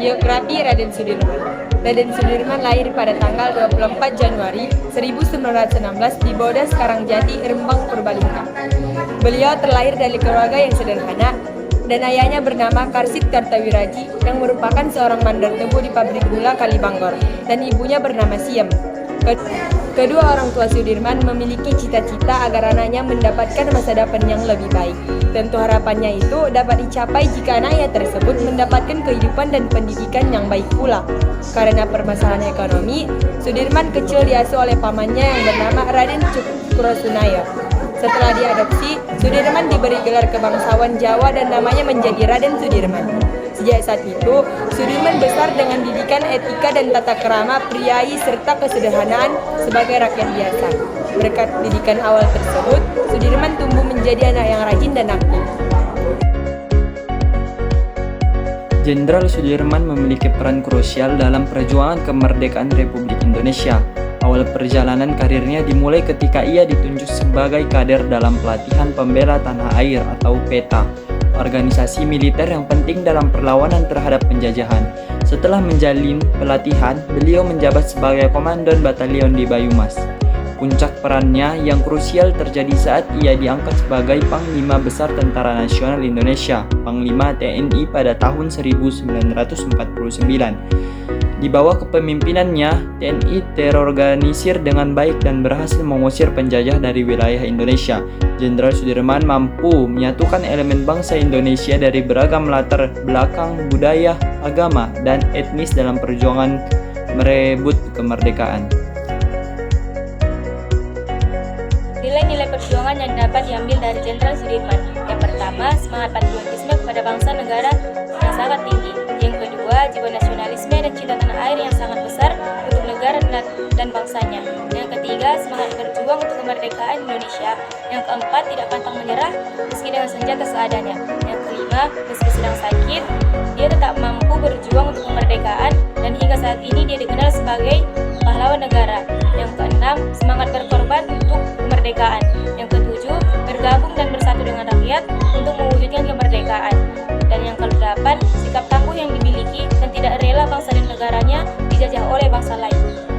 Biografi Raden Sudirman. Raden Sudirman lahir pada tanggal 24 Januari 1916 di Bodas Karangjati, Rembang, Purbalingga. Beliau terlahir dari keluarga yang sederhana dan ayahnya bernama Karsit Kartawiraji yang merupakan seorang mandor tebu di pabrik gula Kalibanggor dan ibunya bernama Siem. Kedua orang tua Sudirman memiliki cita-cita agar anaknya mendapatkan masa depan yang lebih baik. Tentu harapannya itu dapat dicapai jika anaknya tersebut mendapatkan kehidupan dan pendidikan yang baik pula. Karena permasalahan ekonomi, Sudirman kecil diasuh oleh pamannya yang bernama Raden Cukrosunayo. Setelah diadopsi, Sudirman diberi gelar kebangsawan Jawa dan namanya menjadi Raden Sudirman. Sejak saat itu, Sudirman besar dengan didikan etika dan tata krama priayi serta kesederhanaan sebagai rakyat biasa. Berkat didikan awal tersebut, Sudirman tumbuh menjadi anak yang rajin dan aktif. Jenderal Sudirman memiliki peran krusial dalam perjuangan kemerdekaan Republik Indonesia. Awal perjalanan karirnya dimulai ketika ia ditunjuk sebagai kader dalam Pelatihan Pembela Tanah Air atau PETA, organisasi militer yang penting dalam perlawanan terhadap penjajahan. Setelah menjalin pelatihan, beliau menjabat sebagai komandan batalion di Bayumas. Puncak perannya yang krusial terjadi saat ia diangkat sebagai Panglima Besar Tentara Nasional Indonesia, Panglima TNI pada tahun 1949. Di bawah kepemimpinannya, TNI terorganisir dengan baik dan berhasil mengusir penjajah dari wilayah Indonesia. Jenderal Sudirman mampu menyatukan elemen bangsa Indonesia dari beragam latar belakang, budaya, agama, dan etnis dalam perjuangan merebut kemerdekaan. Nilai-nilai perjuangan yang dapat diambil dari Jenderal Sudirman. Yang pertama, semangat patriotisme kepada bangsa negara yang sangat tinggi. Yang kedua, jiwa nasionalisme dan cinta tanah air yang sangat besar untuk negara dan bangsanya. Yang ketiga, semangat berjuang untuk kemerdekaan Indonesia. Yang keempat, tidak pantang menyerah meski dengan senjata seadanya. Yang kelima, meski sedang sakit, dia tetap mampu berjuang untuk kemerdekaan dan hingga saat ini dia dikenal sebagai pahlawan negara. Yang keenam, semangat berkorban untuk kemerdekaan. Yang ketujuh, bergabung dan bersatu dengan rakyat untuk mewujudkan kemerdekaan. Dan yang kedelapan, sikap tangguh yang dimiliki dan tidak rela bangsa dan negaranya dijajah oleh bangsa lain.